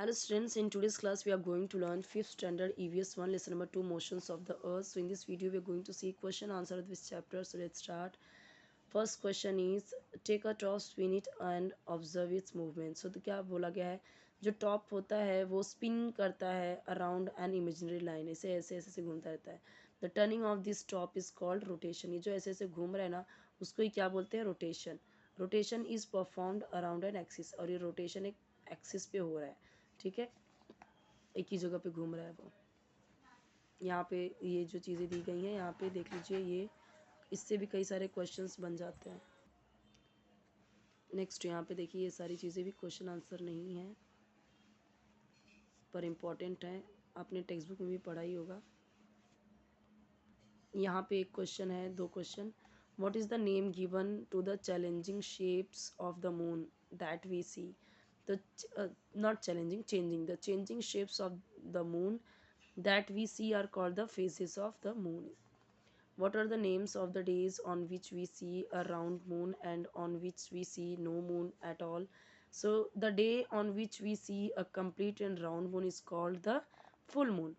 Hello students, in today's class we are going to learn 5th standard EVS 1 lesson number 2 motions of the earth. So in this video we are going to see question answer of this chapter. So let's start. First question is take a top, spin it and observe its movement. So तो क्या बोला गया है, जो top होता है वो spin करता है अराउंड एन इमेजिनरी लाइन, ऐसे ऐसे ऐसे से घूमता रहता है. The turning of this top is called rotation. ये जो ऐसे ऐसे घूम रहा है ना उसको ही क्या बोलते हैं, rotation. Rotation is performed around an axis, और ये रोटेशन एक एक्सिस पे हो रहा है. ठीक है, एक ही जगह पे घूम रहा है वो. यहाँ पे ये जो चीज़ें दी गई हैं यहाँ पे देख लीजिए, ये इससे भी कई सारे क्वेश्चंस बन जाते हैं. नेक्स्ट यहाँ पे देखिए, ये सारी चीज़ें भी क्वेश्चन आंसर नहीं हैं पर इम्पॉर्टेंट है, आपने टेक्स्ट बुक में भी पढ़ा ही होगा. यहाँ पे एक क्वेश्चन है, दो question. What is the name given to the challenging shapes of the moon that we see. the not challenging, changing, the changing shapes of the moon that we see are called the phases of the moon. What are the names of the days on which we see a round moon and on which we see no moon at all? So the day on which we see a complete and round moon is called the full moon.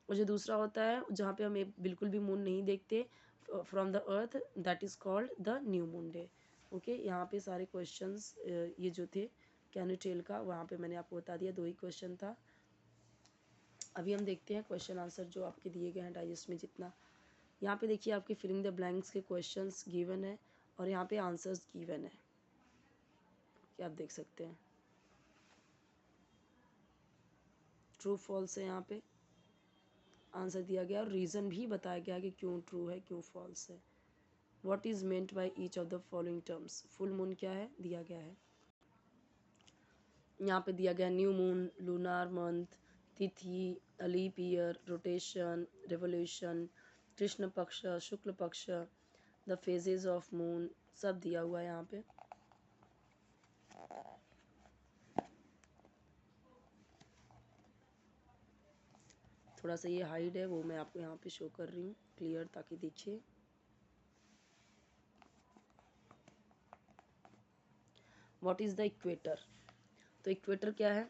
और जो दूसरा होता है जहाँ पे हम बिल्कुल भी मून नहीं देखते from the earth, that is called the new moon day. Okay, यहाँ पे सारे क्वेश्चंस ये जो थे कैन यू टेल का, वहाँ पे मैंने आपको बता दिया, दो ही क्वेश्चन था. अभी हम देखते हैं क्वेश्चन आंसर जो आपके दिए गए हैं डाइजेस्ट में जितना. यहाँ पे देखिए आपके फिलिंग द ब्लैंक्स के क्वेश्चंस गिवन है और यहाँ पे आंसर्स गिवन है, क्या आप देख सकते हैं. ट्रू फॉल्स है, यहाँ पे आंसर दिया गया और रीज़न भी बताया गया कि क्यों ट्रू है क्यों फॉल्स है. What is meant by each of the following terms. Full moon क्या है दिया गया है, यहाँ पे दिया गया न्यू मून, लूनार मंथ, तिथि, लीप ईयर, रोटेशन, रेवोल्यूशन, कृष्ण पक्ष, शुक्ल पक्ष, द फेजेज ऑफ मून, सब दिया हुआ है यहाँ पे. थोड़ा सा ये हाइड है, वो मैं आपको यहाँ पे शो कर रही हूँ क्लियर ताकि देखिए. What is the equator. तो इक्वेटर क्या है,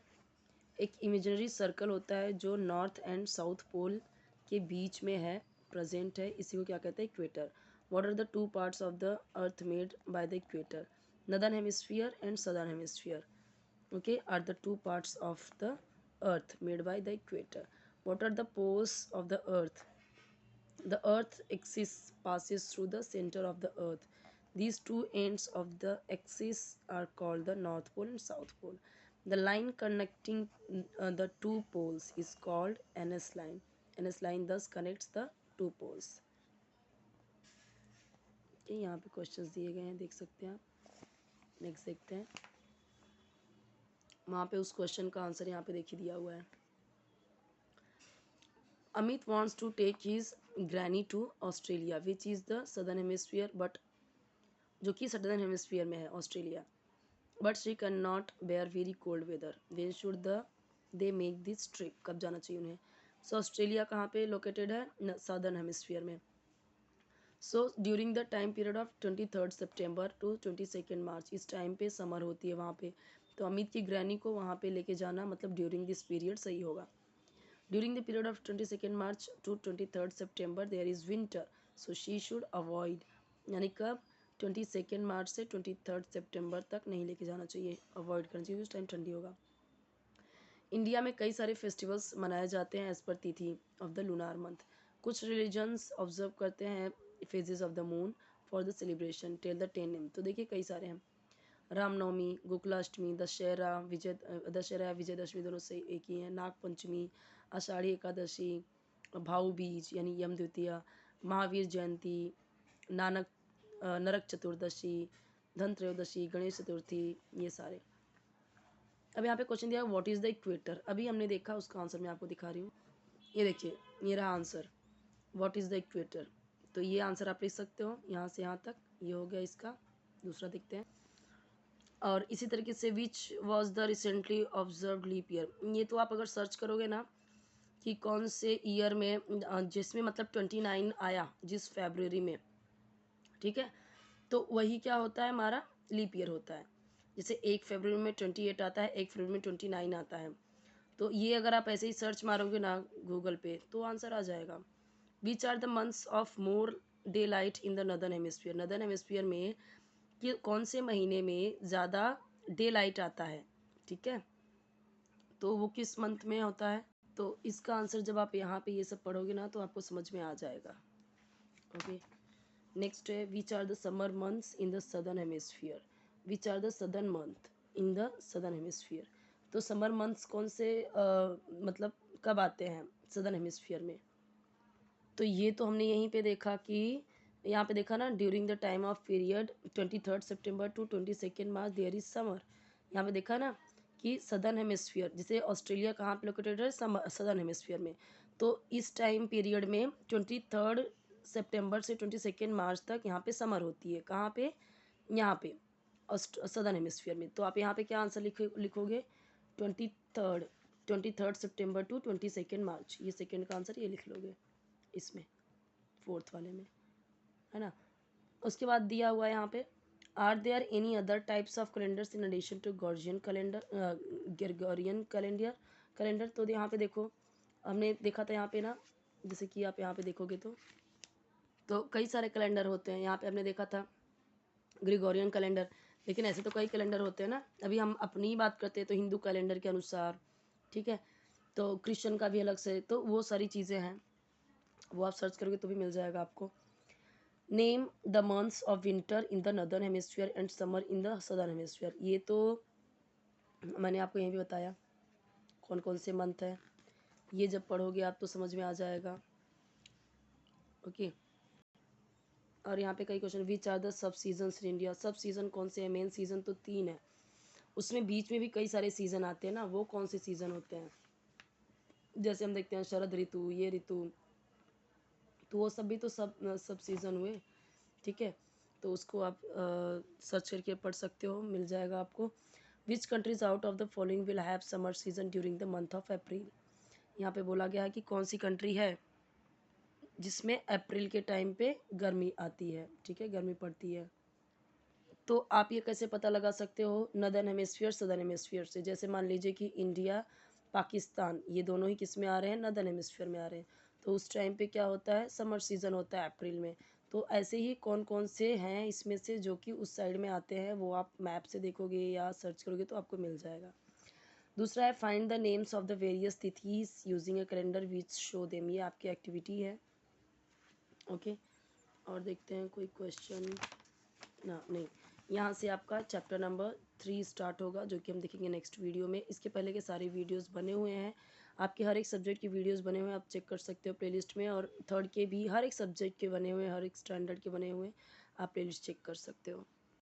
एक इमेजिनरी सर्कल होता है जो नॉर्थ एंड साउथ पोल के बीच में है, प्रेजेंट है, इसी को क्या कहते हैं, equator. What are the two parts of the earth made by the equator. Northern hemisphere and southern hemisphere, okay, are the two parts of the earth made by the equator. What are the poles of the earth. The earth axis passes through the center of the earth. These two ends of the axis are called the north pole and south pole. The line connecting the two poles is called ns line. ns line thus connects the two poles. okay, यहाँ पे questions दिए गए हैं, देख सकते हैं आप. Next देखते हैं, वहाँ पे उस क्वेश्चन का आंसर यहाँ पे देखिए दिया हुआ है. Amit wants to take his granny to Australia, which is the southern hemisphere, but जो कि southern hemisphere में है Australia. But she cannot bear very cold weather. When should they make this trip? कब जाना चाहिए उन्हें. So ऑस्ट्रेलिया कहाँ पे लोकेटेड है, southern hemisphere में. So during the time period of 23rd September to 22nd March, इस टाइम पे समर होती है वहाँ पे. तो अमित की ग्रैनी को वहाँ पे लेके जाना मतलब ड्यूरिंग दिस पीरियड सही होगा. During the period of 22nd March to 23rd September there is winter, so she should avoid. यानी कब, 22nd मार्च से 23rd सितंबर तक नहीं लेके जाना चाहिए, अवॉइड करना चाहिए, उस टाइम ठंडी होगा. इंडिया में कई सारे फेस्टिवल्स मनाए जाते हैं एज पर तिथि ऑफ द लूनार मंथ. कुछ रिलीजन्स ऑब्जर्व करते हैं phases of the moon for the celebration. Tell the 10 name. तो देखिए कई सारे हैं. रामनवमी, गोकुलाष्टमी, दशहरा विजयदशमी दोनों से एक ही हैं. नाग पंचमी, आषाढ़ी एकादशी, भाऊ बीज यानी यम द्वितीया, महावीर जयंती, नरक चतुर्दशी, धन त्रयोदशी, गणेश चतुर्थी, ये सारे. अब यहाँ पे क्वेश्चन दिया व्हाट इज़ द इक्वेटर. अभी हमने देखा, उसका आंसर मैं आपको दिखा रही हूँ. ये देखिए, ये रहा answer, what is the equator. तो ये आंसर आप लिख सकते हो यहाँ से यहाँ तक, ये हो गया इसका. दूसरा देखते हैं. और इसी तरीके से which was the recently observe leap year. ये तो आप अगर सर्च करोगे ना कि कौन से ईयर में, जिसमें मतलब 29 आया जिस फरवरी में, ठीक है, तो वही क्या होता है हमारा लीप ईयर होता है. जैसे 1 फरवरी में 28 आता है, 1 फरवरी में 29 आता है. तो ये अगर आप ऐसे ही सर्च मारोगे ना गूगल पे तो आंसर आ जाएगा। Which are the months of more daylight in the northern hemisphere, northern hemisphere में कि कौन से महीने में ज़्यादा डे लाइट आता है, ठीक है, तो वो किस मंथ में होता है। तो इसका आंसर जब आप यहाँ पे ये सब पढ़ोगे ना तो आपको समझ में आ जाएगा। ओके, नेक्स्ट है which are the summer months in the southern hemisphere, which are the southern month in the southern hemisphere. तो समर मंथ्स कौन से मतलब कब आते हैं सदर्न हेमिस्फीयर में। तो ये तो हमने यहीं पे देखा कि यहाँ पे देखा ना, during the time of period 23 September to 22 March there is summer. यहाँ पे देखा ना कि सदर्न हेमिस्फीयर, जिसे ऑस्ट्रेलिया कहाँ पे लोकेटेड है, सदर्न हेमिस्फीयर में। तो इस टाइम पीरियड में 23 सितंबर से 22 मार्च तक यहाँ पे समर होती है। कहाँ पे, यहाँ पे सदर्न हेमिस्फीयर में। तो आप यहाँ पे क्या आंसर लिखोगे, 23 सितंबर टू 22 मार्च, ये सेकेंड का आंसर ये लिख लोगे इसमें, फोर्थ वाले में, है ना। उसके बाद दिया हुआ है यहाँ पे, are there any other types of calendars in addition to Georgian calendar, Gregorian calendar. तो यहाँ पे देखो हमने देखा था यहाँ पे ना, जैसे कि आप यहाँ पे देखोगे तो कई सारे कैलेंडर होते हैं। यहाँ पे हमने देखा था ग्रेगोरियन कैलेंडर, लेकिन ऐसे तो कई कैलेंडर होते हैं ना। अभी हम अपनी ही बात करते हैं तो हिंदू कैलेंडर के अनुसार, ठीक है, तो क्रिश्चियन का भी अलग से, तो वो सारी चीज़ें हैं, वो आप सर्च करोगे तो भी मिल जाएगा आपको। Name the months of winter in the northern hemisphere and summer in the southern hemisphere, ये तो मैंने आपको यहीं भी बताया कौन कौन से मंथ है। ये जब पढ़ोगे आप तो समझ में आ जाएगा। ओके, और यहाँ पे कई question, which are the sub seasons in India, sub season कौन से हैं। मेन सीजन तो 3 है, उसमें बीच में भी कई सारे सीजन आते हैं ना, वो कौन से सीजन होते हैं। जैसे हम देखते हैं शरद ऋतु, ये ऋतु, तो वो सब भी तो सब सीजन हुए, ठीक है। तो उसको आप सर्च करके पढ़ सकते हो, मिल जाएगा आपको। Which countries out of the following will have summer season during the month of April, यहाँ पे बोला गया है कि कौन सी कंट्री है जिसमें अप्रैल के टाइम पे गर्मी आती है, ठीक है, गर्मी पड़ती है। तो आप ये कैसे पता लगा सकते हो, नदर्न हेमिस्फीयर सदर्न हेमिस्फीयर से। जैसे मान लीजिए कि इंडिया पाकिस्तान ये दोनों ही किस में आ रहे हैं, नदर्न हेमिस्फीयर में आ रहे हैं, तो उस टाइम पे क्या होता है, समर सीजन होता है अप्रैल में। तो ऐसे ही कौन कौन से हैं इसमें से जो कि उस साइड में आते हैं, वो आप मैप से देखोगे या सर्च करोगे तो आपको मिल जाएगा। दूसरा है find the names of the various tithis using a calendar which show them, ये आपकी एक्टिविटी है। ओके, और देखते हैं कोई क्वेश्चन ना, नहीं, यहाँ से आपका चैप्टर नंबर 3 स्टार्ट होगा, जो कि हम देखेंगे नेक्स्ट वीडियो में। इसके पहले के सारे वीडियोस बने हुए हैं, आपके हर एक सब्जेक्ट के वीडियोस बने हुए हैं, आप चेक कर सकते हो प्लेलिस्ट में। और थर्ड के भी हर एक सब्जेक्ट के बने हुए हैं, हर एक स्टैंडर्ड के बने हुए हैं, आप प्लेलिस्ट चेक कर सकते हो।